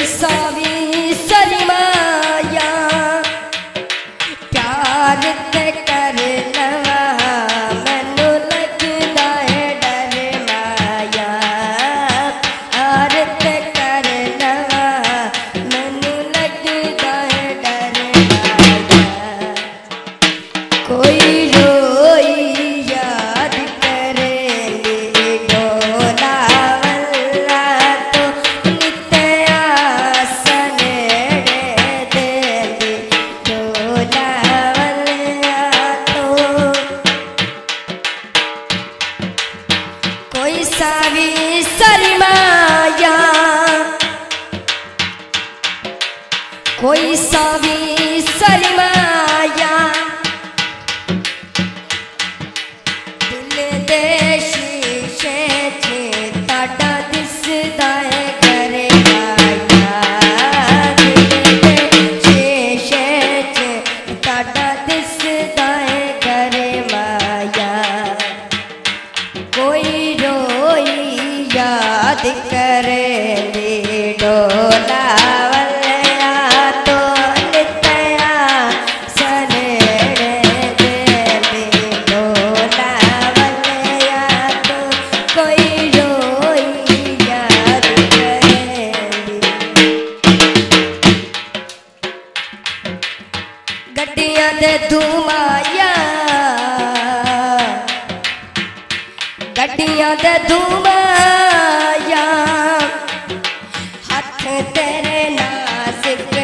सावी सरमाया प्यार ते कर लवा मैनू लगदा है डर माया प्यार ते कर लवा मैनू लगदा है डर माया कोई रोई याद करेंगे डोला वल्ला तो नित्या सनेड़े देंगे डोला वल्ला तो कोई सावी सरमाया कोई सावी सरमाया दिल दे शीशे च ताड़ा दिसदा है घर माया दिल दे शीशे च ताड़ा दिसदा है घर माया कोई रोई याद करे डोला वल्ला तो नित्या सनेड़े देंगे डोला वल्ला तो कोई रोई याद करे गड्डियां दे धुमाया गड्डियां दे धुमाया हाथ तेरे नाज़ुक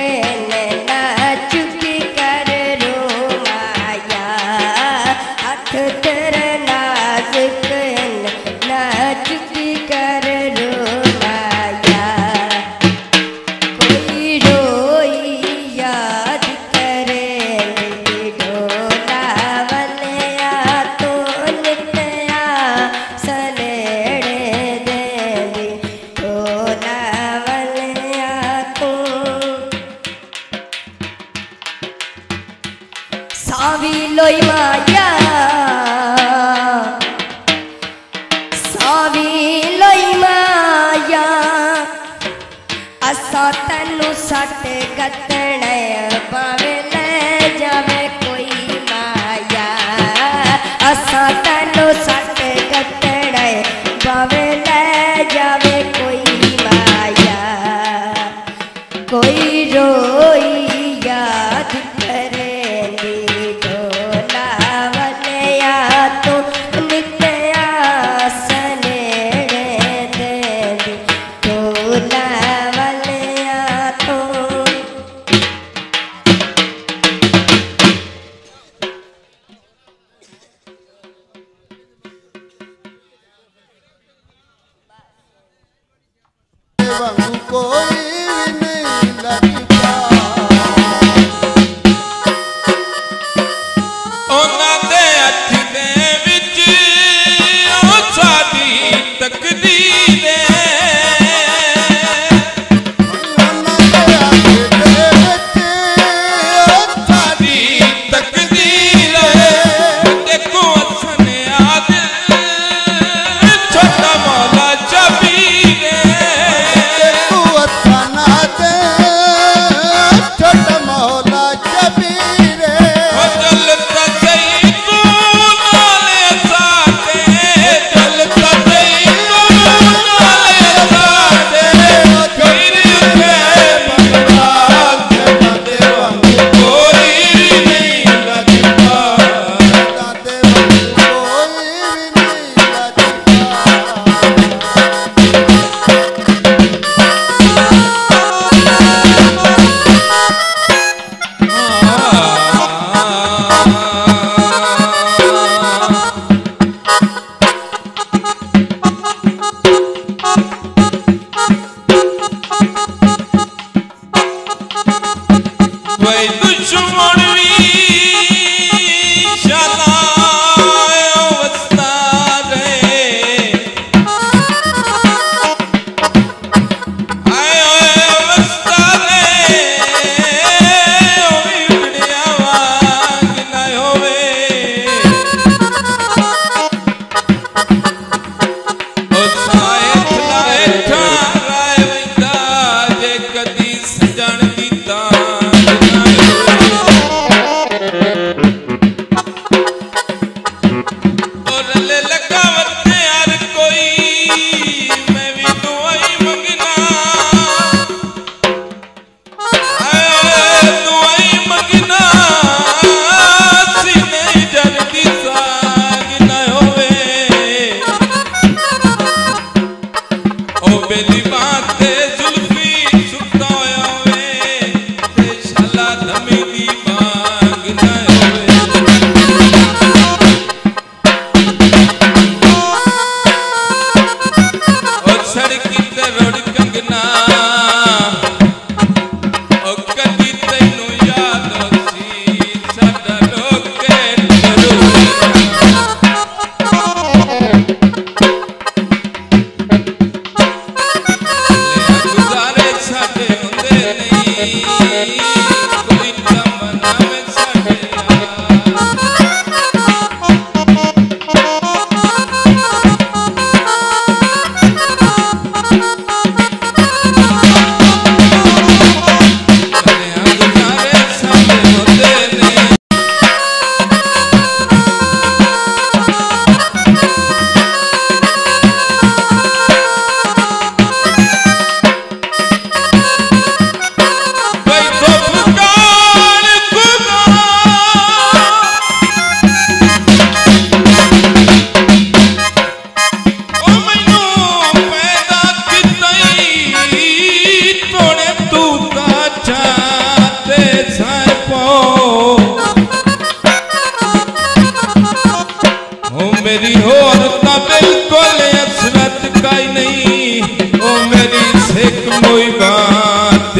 ने नाच की कर रुमाया हाथ तेरे नाज़ुक ने नाच की कर रुमाया कोई रोई याद करे डोला वल्ला तो नित्या सनेड़े देंगे डोला वल्ला तो सावी लोई माया सावी लोई माया असा तैनू सट गतने भावे ले जावे कोई माया असा तैनू सट गतने भावे ले जावे कोई माया कोई रोई याद करेंगे डोला वल्ला तो नित्या सनेड़े देंगे डोला वल्ला तो वांगू कोई नहीं लगता ਉਹਨਾਂ ਦੇ ਹੱਥ ਦੇ ਵਿੱਚ ਉਹ ਸਾਡੀ ਤਕਦੀਰ ਸਾਡੀ ਤਕਦੀਰ ਦੇਖੋ ਹਸਨ ਆਦਿਲ ਛੋਟਾ ਮੌਲਾ ਜਬੀਰ तू अच्छा ना दे छोटा मौला जबीर चलता सही तू नाले साथे चलता सही तू नाले साथे कोई बंगाल के दादे वांगू नहीं लगता दादे वांगू कोई नहीं कोई दुश्मन भी शलायो वस्ताद आयो वस्ताद ओ बिगड़िया वांग ना होवे ओ साए ठाए ठाए वंदा जे कदी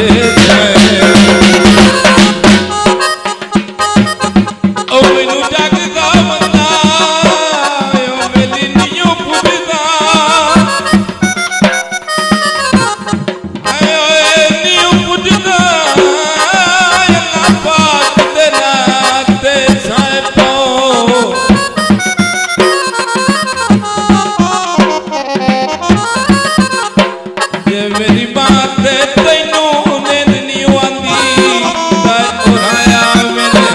साथे ओ मैनू जगदा बंदा ओ मेरी नियो पुजदा ओए नियो पुजदा अल्लाह पाक दे नाते साइबो ये मेरी बात तैनू नींद नहीं आंदी उड़ाया मेरे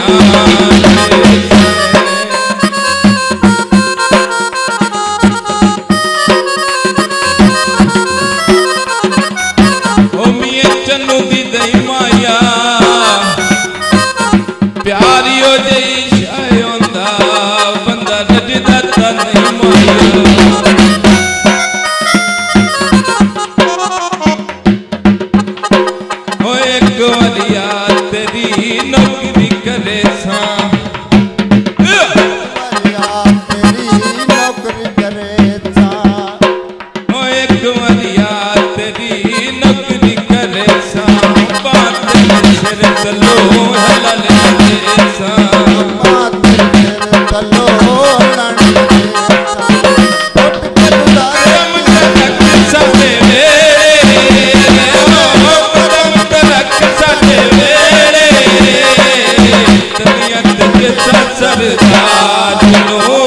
ओ मियां चन्नू दी दई माया प्यारी हो जई शाय होंदा बंदा नजदा ता नहीं माया गवलिया तेरी नौकरी करे सा तेरी नौकरी करे सा ओ एक गवलिया तेरी नौकरी करे सा बात सिर तलो हलाल करे सा बात सिर तलो हलाल करे सा टुट के गुजारे मुझे रख साथे सरदार नो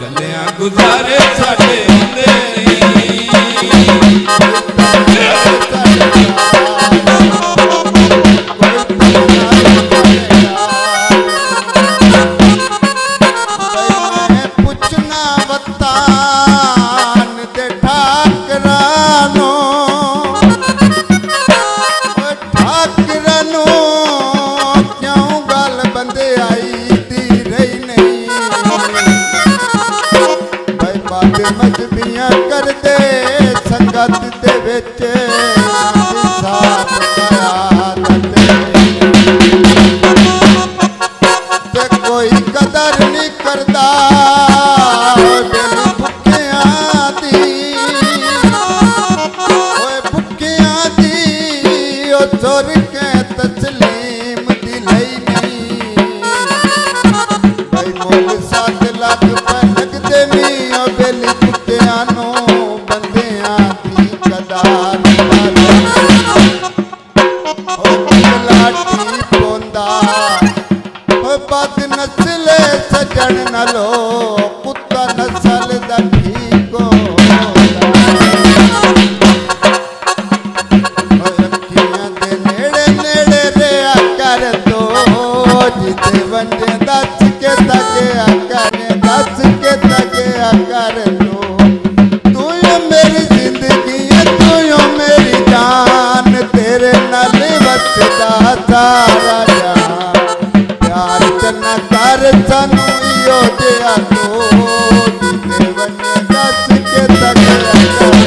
कलियां गुजारे साडे हुंदे मैं पुछना वतान दे ठाकरानो ठाकरानो क्यों गल बंदे आई मजबियां कर दे संगत दे विच साथ ते कोई कदर नहीं करदा दिल भुखियां दी ओए भुखियां दी ओ तुर के तस्लीम दी लई नहीं भाई मोल 7 लाख पे लगदे नी ओ बेली कुत्तियां नो बंदियां दी कदार ओ लाठी पोंदा ओ बद नस्ले सजन नालो कुत्ता नस्ल दा ठीक होंदा ओ अखियां दे नेड़े नेड़े रेया कर दो जिते वंजे दस के तकिया कर दस के तकिया कर दो तू यो मेरी जिंदगी है तू यो मेरी जान तेरे नाल वसदा सारा जहां प्यार चन्ना कर सानू इहो जिहा तो जिते वंजे दस के तकिया कर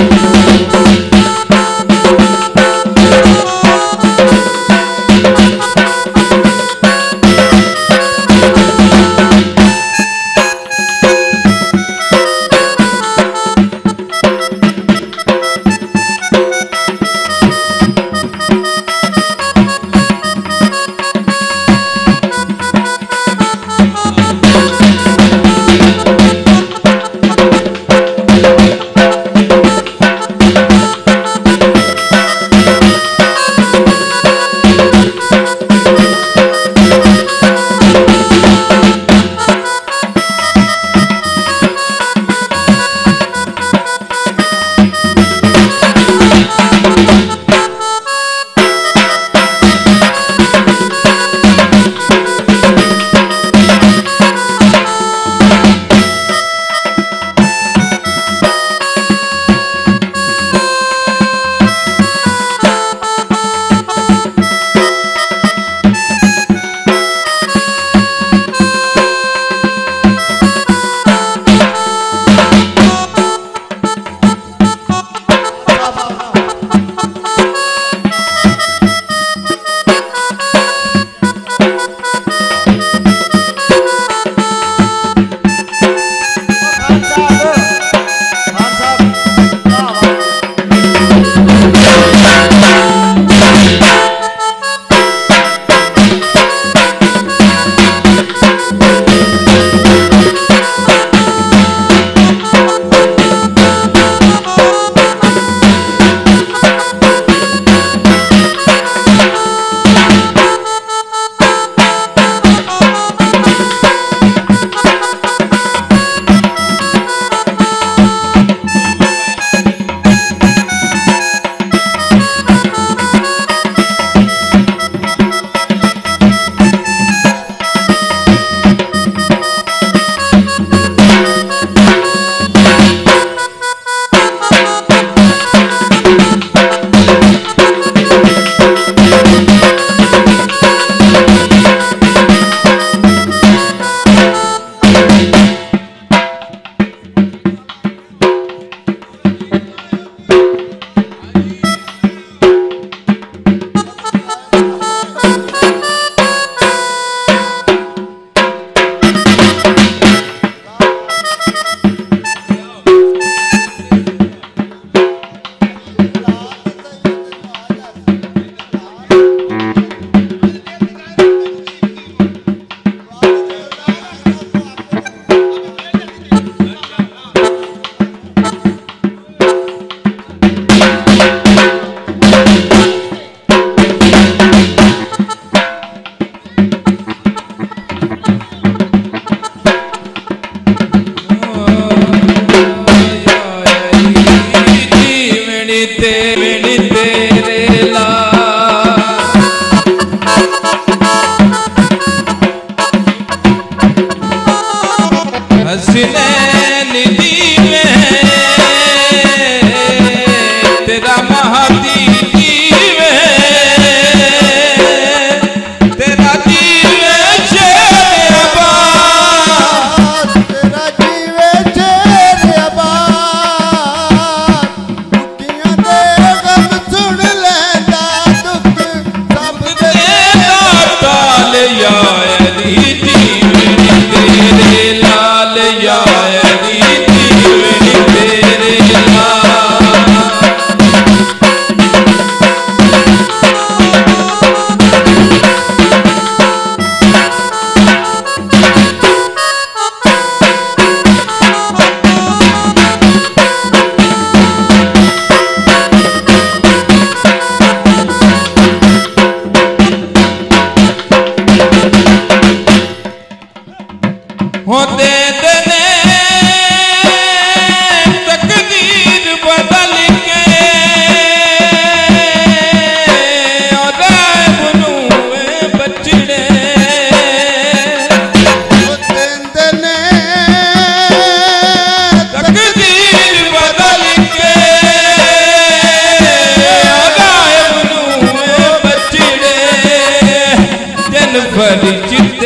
परिचित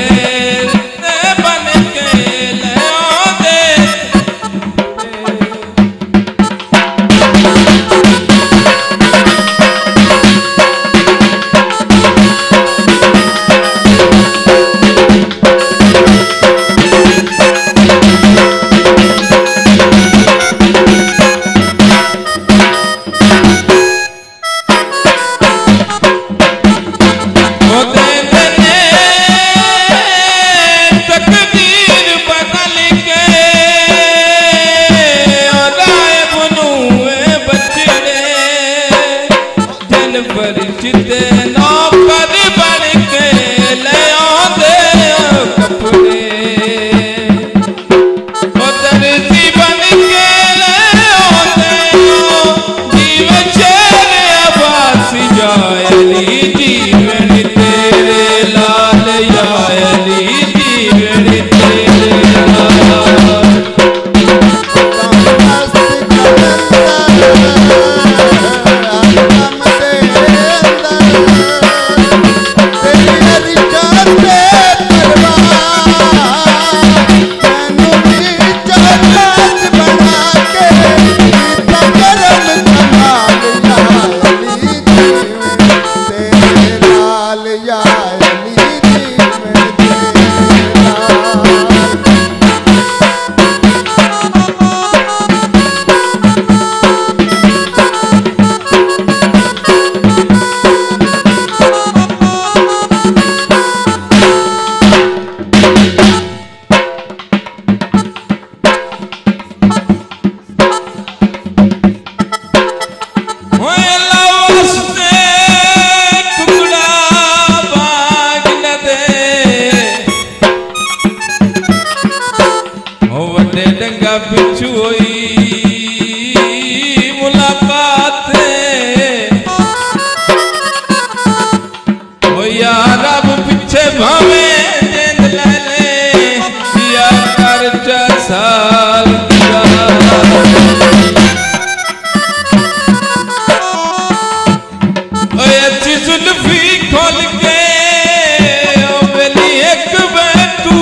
बन के ले परिचित नौकर बन के ले आते कपड़े दर्जी बन के ले आते जीवन शेर अब्बास जायली जीवन तेरे लाल याली जीवन तेरे लाल डंगा पिछू हुई मुलाकात हो यार अब पीछे भावे जेंद ले ले दिया कर 4 साल अच्छी जुल्फी खोल के मेरी एक बैठू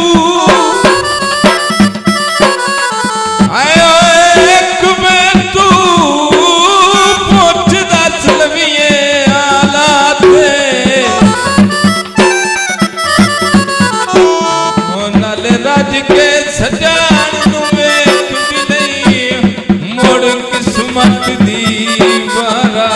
के सजान वेख भी नहीं मोड़ किस्मत दी बारा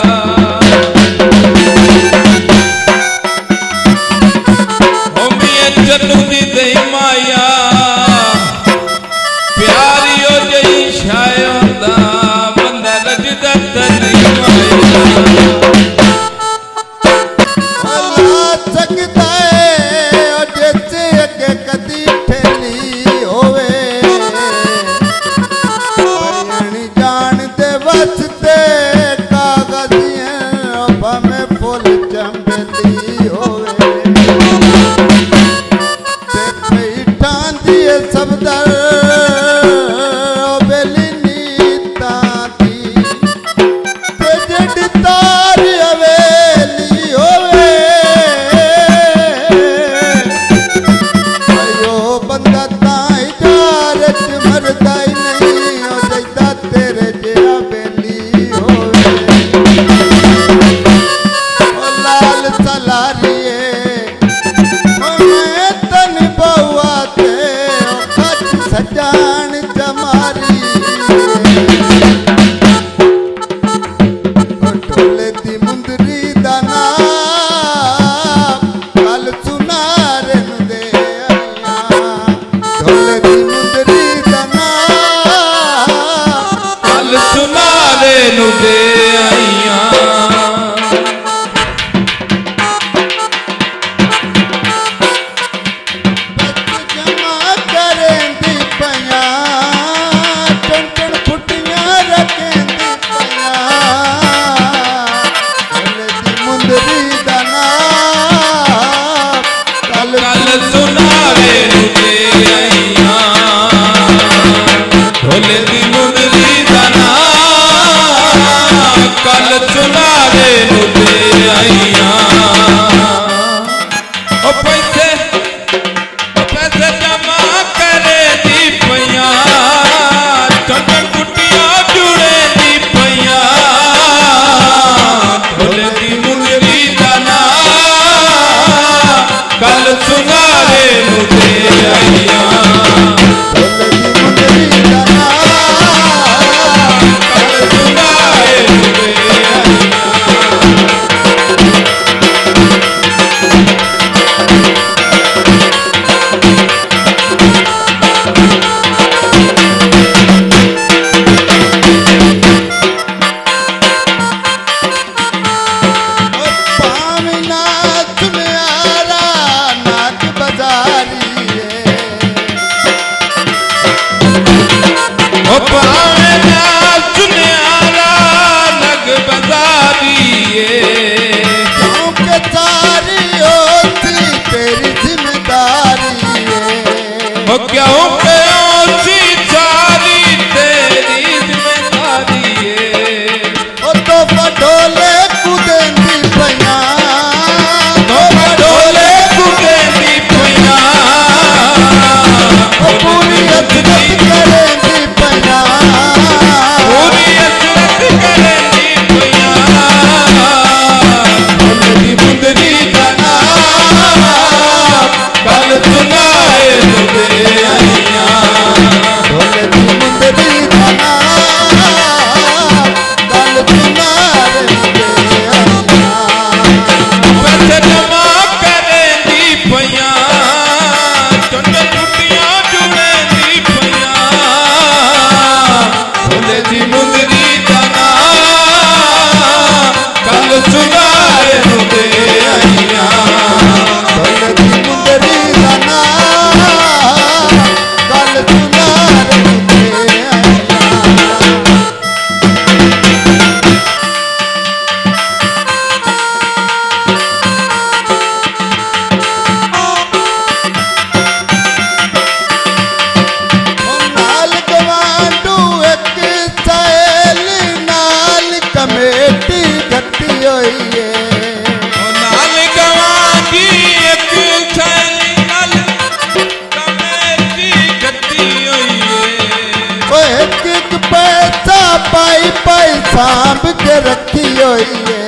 सांभ के रखी हुई है।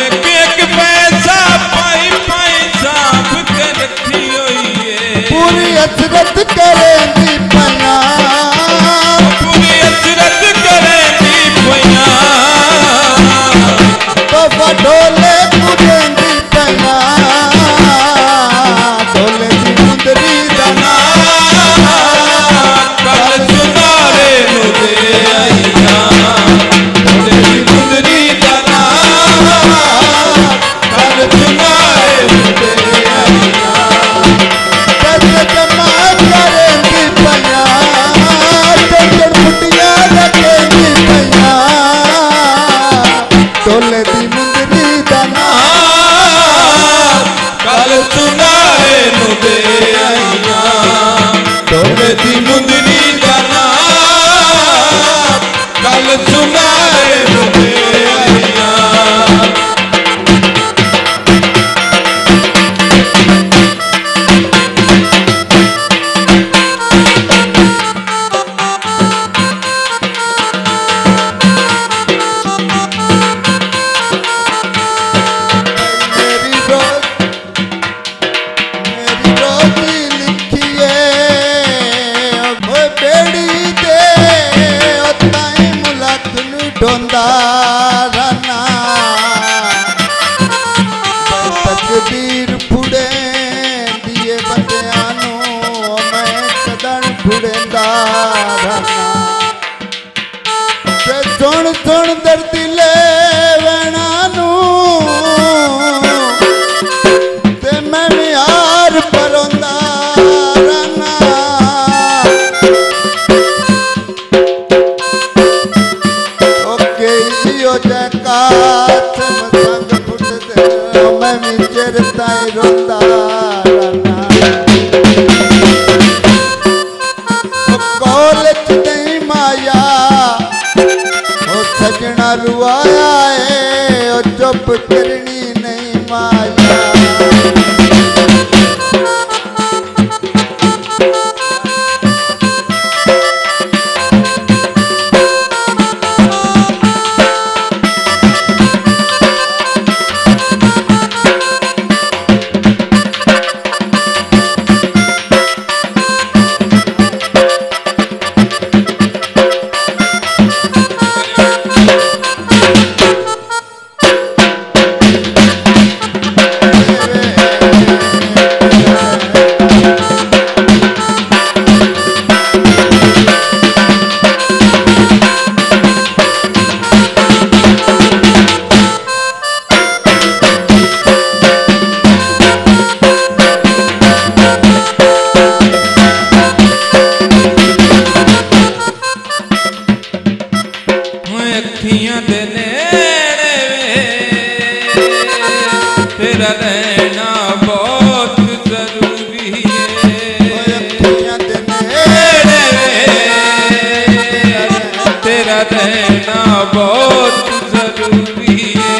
एक एक पैसा पाई पाई सांभ के रखी हुई है। पूरी हसरत करेंगी पया, पूरी हसरत करेंगी पया, तो ढोले कूदेंगी पया, ढोले की मुंदरी दना कल सुनारे मुझे आइया, ढोले की मुंदरी दना कल सुनारे मुझे आइया। कैसे जमा करेंगी पया, टेंशन फुटिया रखेंगी पया, ढोले की मुंदरी दना कल सुनारे मुझे आइया, ढोले की मुंदरी दना कल सुनारे मुझे आइया। मेरी रोजी लिखिए ओ बेड़ी दे ओ ताई मुलक नु ढोंदा रना, तकदीर फुड़े दिए बंदियां नु मैं कदन फुड़ेंदा रना। ते सुन सुन दर्दी ले वैणा नू, ते मैं भी हार परोंदा रना। ओके इयो जकात संग फुट दे, मैं भी चिरताई रोंदा रना। कॉलेज नहीं माया ओ सजना रुआया है, ओ चुप करनी नहीं माया। अखियां दे नेड़े वे, तेरा रहना बहुत जरूरी है। अखियां दे नेड़े वे, तेरा रहना बहुत जरूरी है।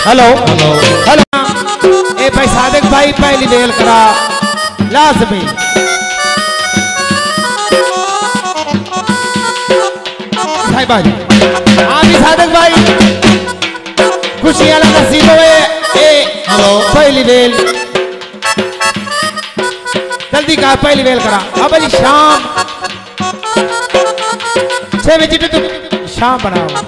हेलो हेलो ए भाई सादिक भाई पहली बेल करा लाजमी भाई भाई हाँ भी सादिक भाई खुशियां नसीब हुए ए हेलो पहली बेल जल्दी कहा पहली बेल करा अब जी शाम 6 बजे तुम शाम बनाओ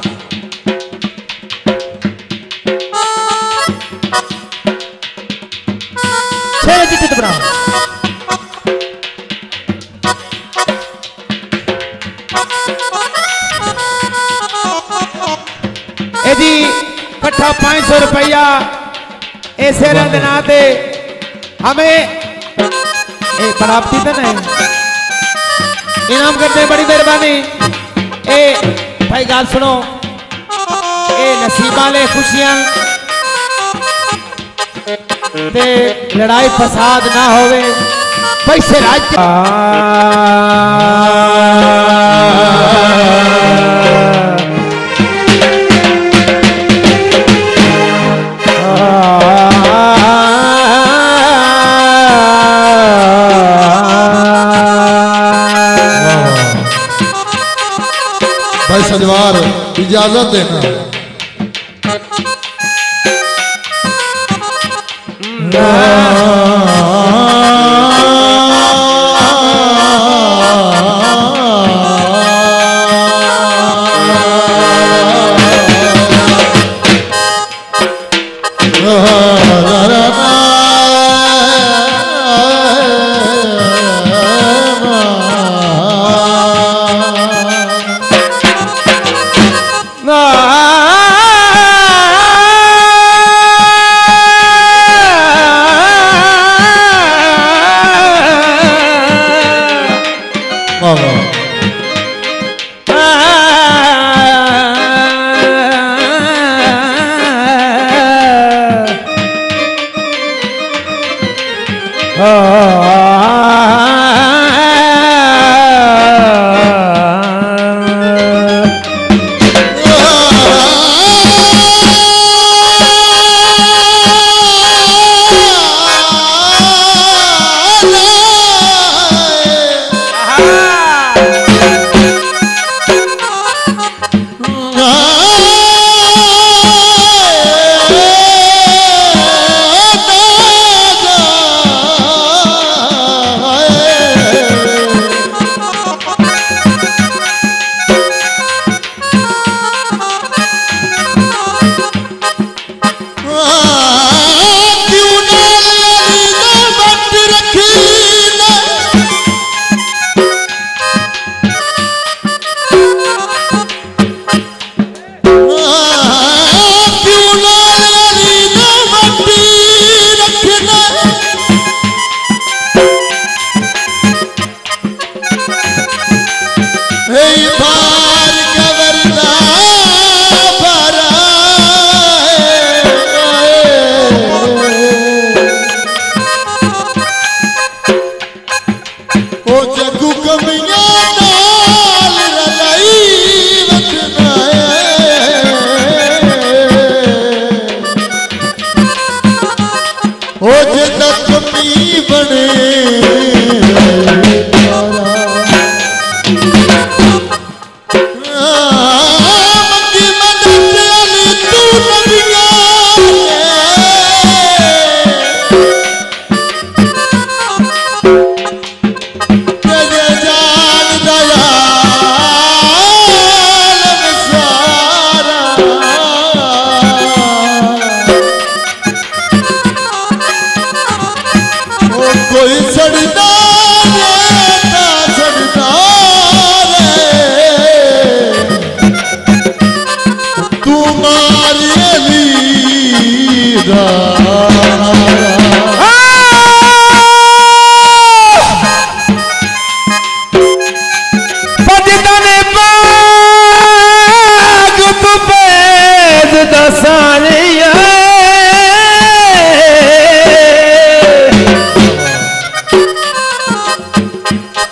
जी कट्ठा 500 रुपया ऐसे नाते हमें बनावटी तो नहीं इनाम करते बड़ी मेहरबानी ए भाई गाल सुनो ए नसीबा ले खुशियां ते लड़ाई फसाद ना होवे पैसे राज भाई सजवार इजाजत देना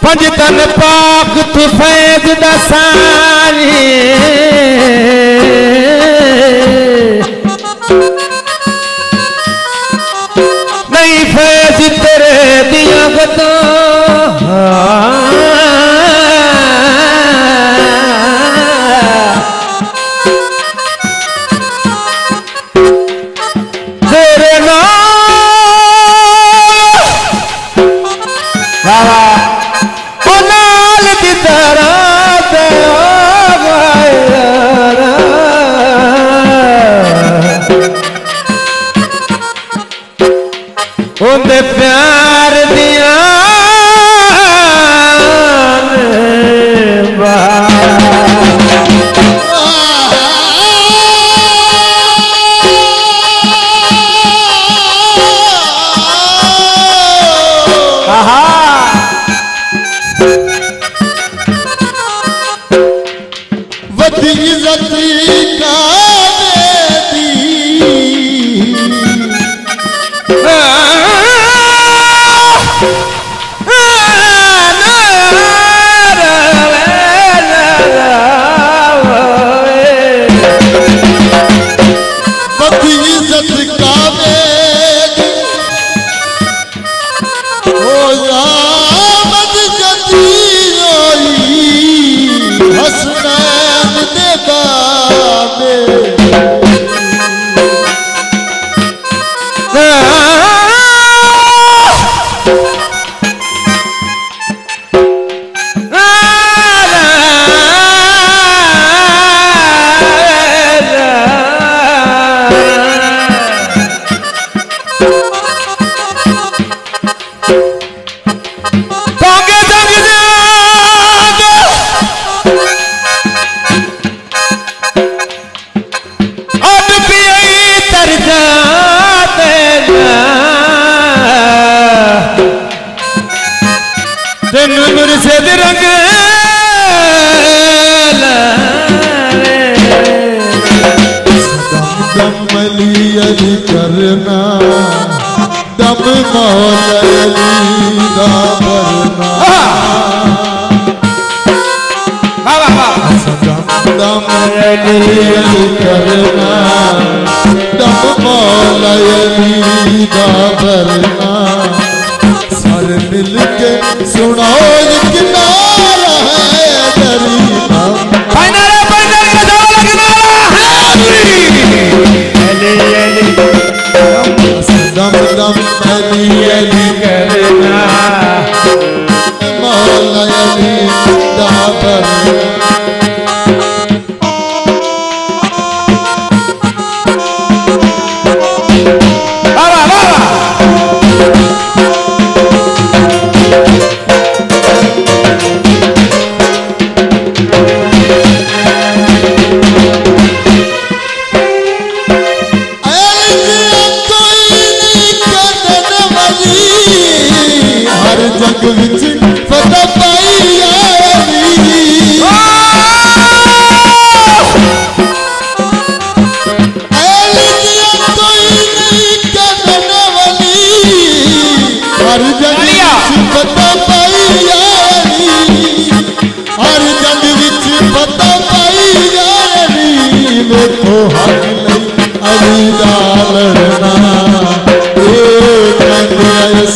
पंजतन पाक तू फैज दसानी करना दम मौला अली दा भरना दम अली करना दम मौला अली दा भरना सारे मिल के सुनो एक नारा है दरीना दम दम अली अली करना मौला अली दा भरना जग विच फतह पाई हर जग विच फतह पाई हर जग विच फतह पाई वेखो हक लई अली दा लड़ना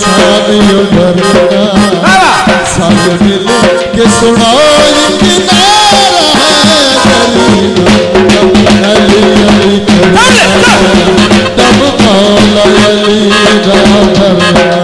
सादियों डरना सब मिल के सुनो एक नारा है अली अली करना तब मौला अली दा भरना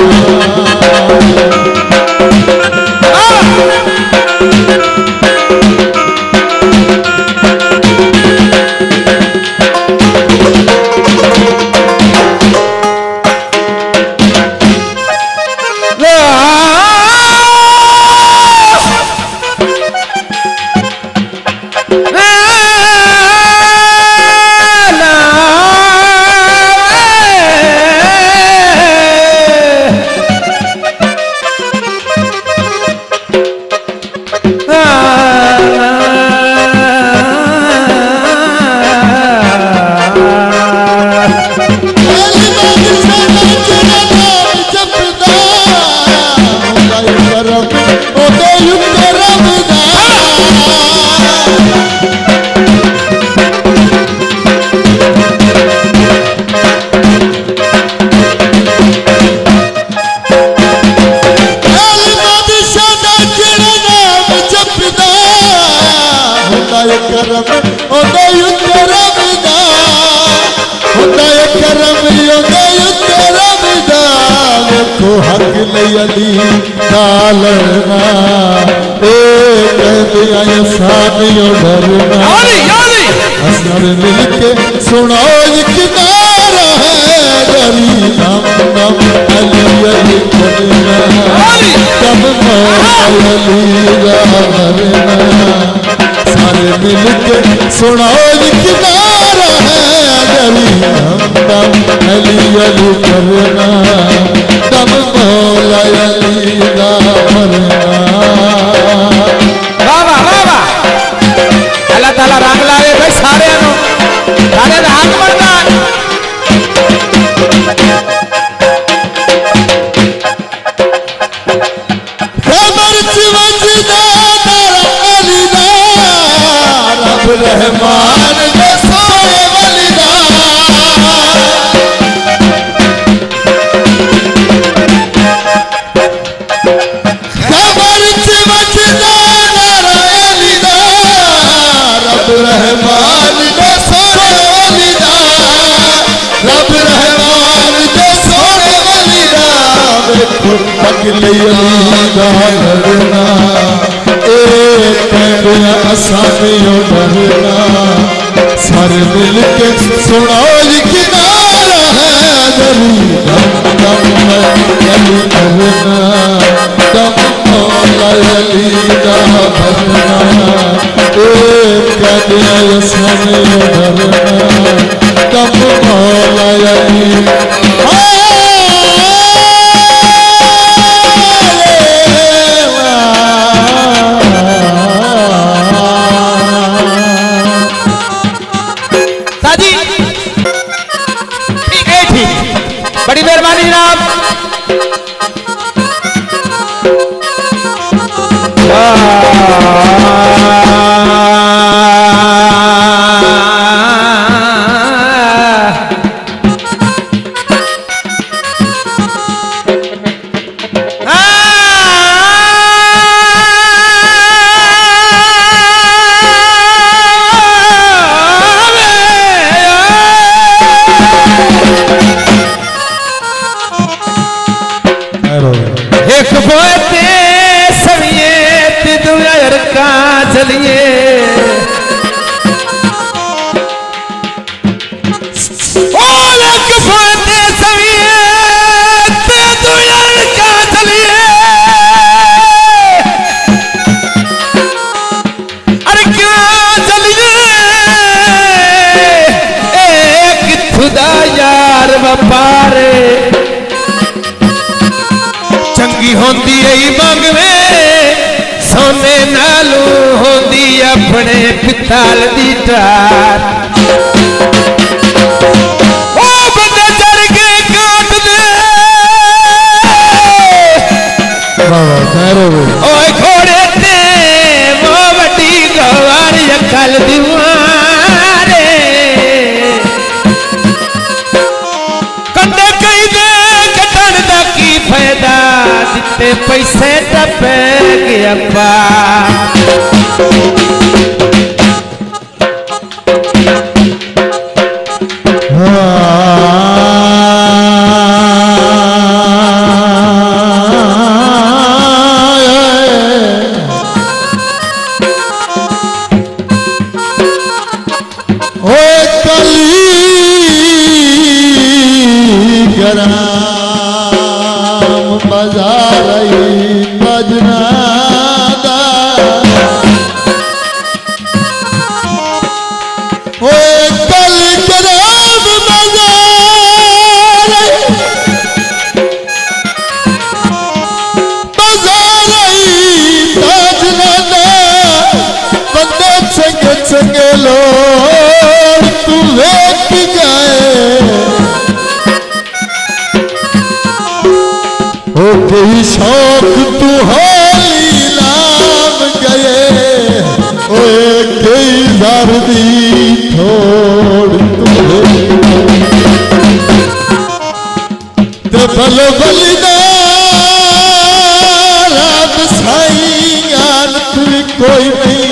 हक लई अली डालना सादियों डरना असर मिल के सुनो एक नारा है दरी दम दम अली अली करना दम मौला अली दा भरना सारे मिल के सुनो एक नारा है दरी दम दम अली अली करना दम मौला अली दा भरना अल्लाह ताला रंग लावे भाई सारे हाथ बढ़ना रब रहमान दे सोए वलिदा खबर च वजदा नारायणदा रब रहमान दे सोए वलिदा रब रहमान दे सोए वलिदा देखो अगले दा लड़ना सादियों डरना सारे मिल के सुनो एक नारा है दरी दम दम अली करना दम मौला अली दा भरना सादियों डरना दम मौला अली ठीक बड़ी मेहरबानी जनाब। एक बोते सवियत दुनिया का चलिए और एक बोते सवियत दुनिया का चलिए अरे क्या चलिए एक खुदा यार व्यापारे चंगी होंदी आई मंग में सोने नालू होंदी अपने पिताल दी टार ओ बंदे चढ़ के काट दे ओए घोड़े ते वो वड्डी गवार अकल दीवारे कंडे कई दे कटन दा की फायदा जितने पैसे टपे गया शौक तू होली लाम गए ओए कई दर्दी छोड़ ते बल बलिदा रात साई आनत कोई नहीं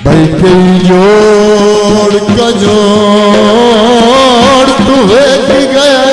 भाई कई जोड़ का जोड़ तू वेख गए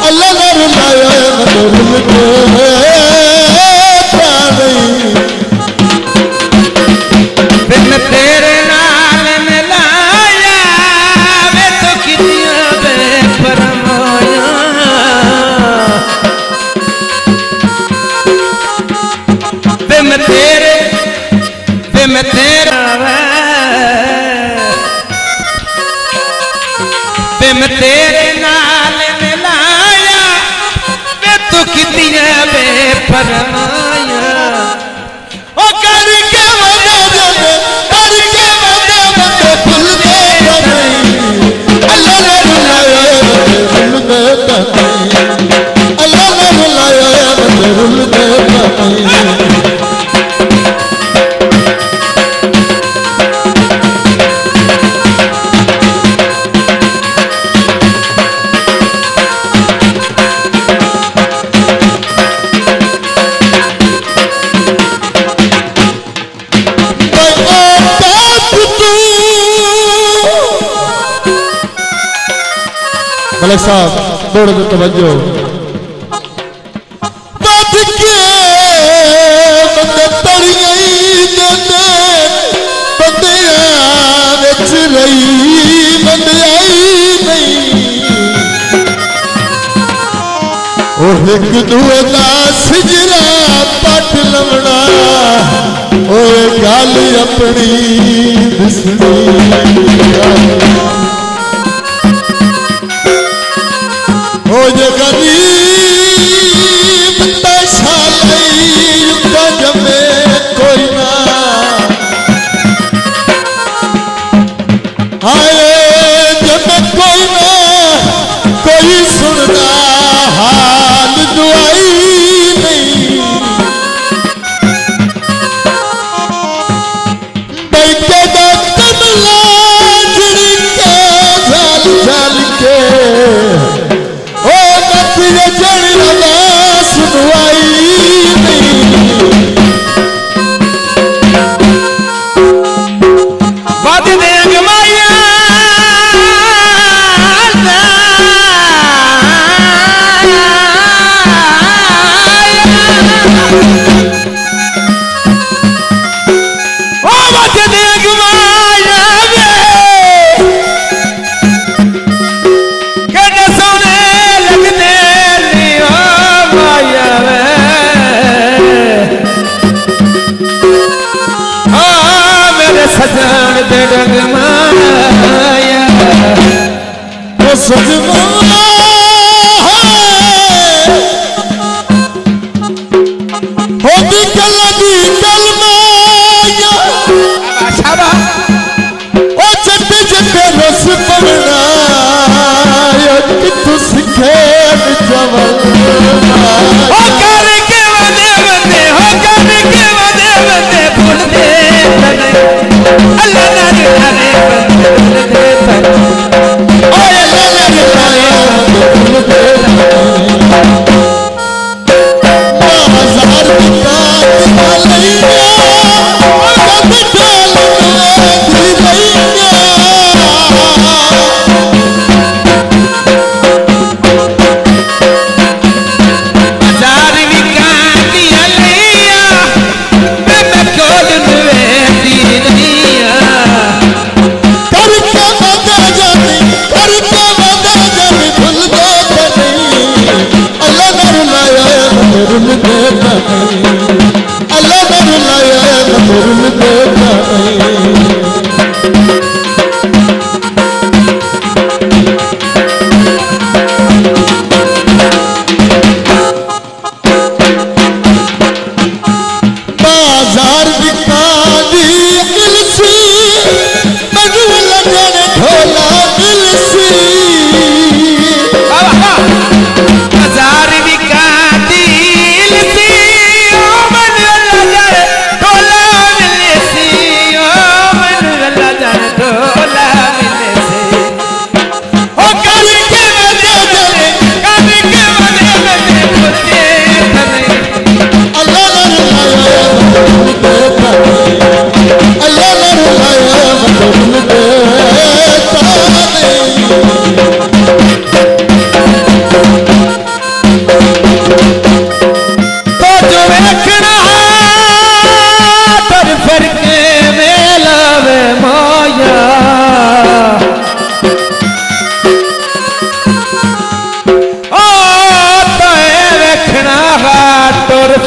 अल्लाह ने रुलाया रुल के बिन तेरे नाल मिलाया वे तो कितियां बेफरमाया बिन तेरे बिन तेरे नाल मिलाया वे तो कितियां बेफरमाया ओ करके वदे फुल दे अल्लाह ने रुलाया रुल दे अल्लाह ने रुलाया रुल दे मलिक साहब थोड़े तो तवज्जो बच के बंदे तर गई जने बंदियां विच रही बंदियाई नहीं और एक दूए दा सिजरा पट लवना ओए गल अपनी दिसनी हो जे गरीब तशा युद्ध जमे कोई ना हाय जमे कोई ना कोई सुनता हाल दुआई नहीं बैठे दा कमला जड़ी के झाल झाल के सजन दे डगमाया वो सजना होगी कलगी कलमाया शाबा ओ चट्टे चट्टे रस पवना कितु सिखे जवल ओ करके वदे वदे हो करके वदे वदे भूल दे अल्लाह ना दिखाने भूल दे ओ अल्लाह ने दिखाया भूल दे बाजार का लैया कद डाल दी लैया बाजार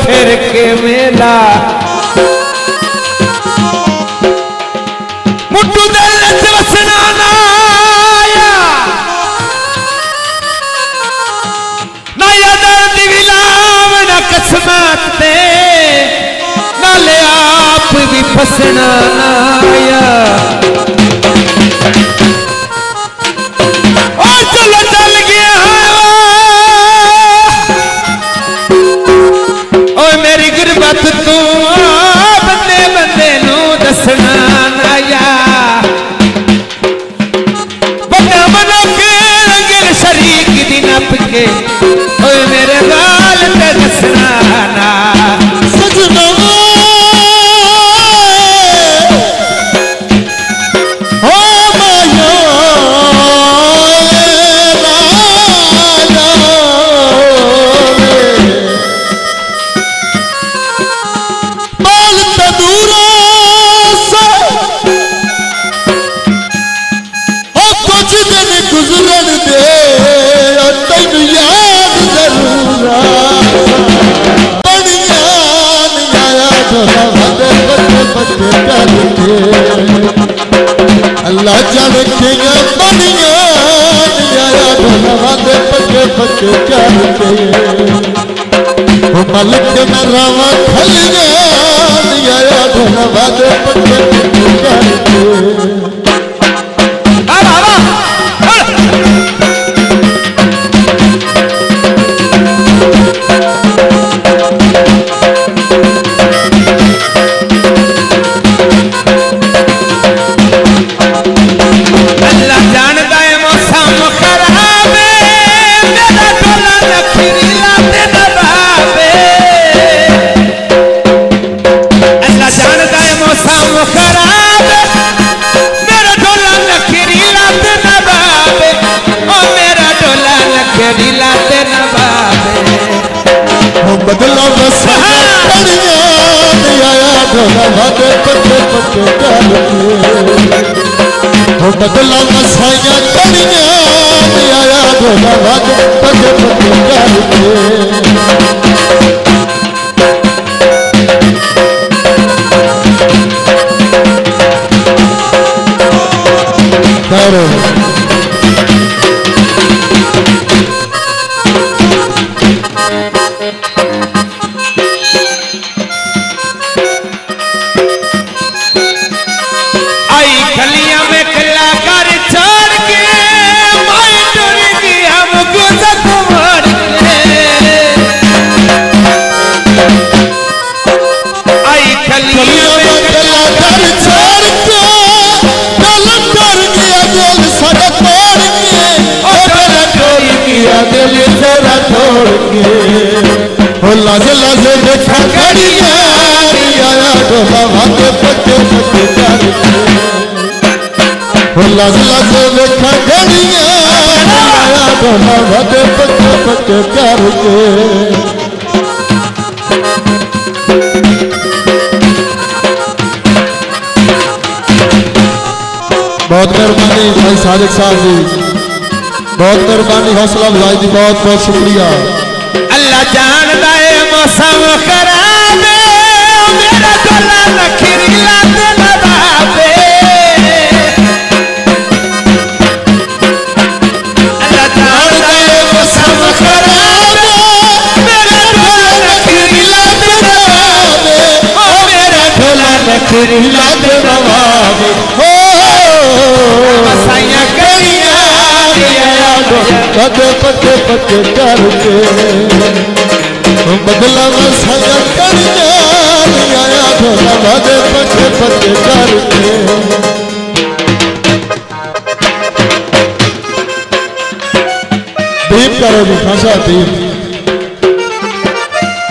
फिर के मेला मुट्ठू दिल च वसना ना आया ना दर्द विलाम ना किस्मत ते नाले आप भी फसना ना आया और चलो चल गया और मेरी गुरबत तू बंदे बंदे नू दसना ना आया बंदा मनो के रंगल शरीक दी नप के और मेरे गाल ते दसना ना सजना अल्लाह जाने के बनिया आया ढोलवा दे पके पके करके मलिक में रावा खलिया आया ढोलवा दे पके पके करके बदला बसा आया ढोलवा दे पके पके करके बदला बसाया करिया आया ढोलवा दे पके पके करके लाज लाज देखा करिया आया ढोलवा दे पके पके करके लाज लाज देखा करिया आया ढोलवा दे पके पके करके बहुत मेहरबानी भाई सादिक साहब जी, बहुत मेहरबानी, हौसला अफजाई दी बहुत बहुत शुक्रिया। अल्लाह जानदा है मौसम खराब मेरा गला नखरी लात लगावे। अल्लाह जानदा है मौसम खराब मेरा गला नखरी लात लगावे। ओ मेरा गला नखरी लात लगावे। हो मसाइयां करिया पके पके पके करके बदला मसाया करिया आया ढोलवा दे पके पके करके। दीप करो जी, खासा दीप।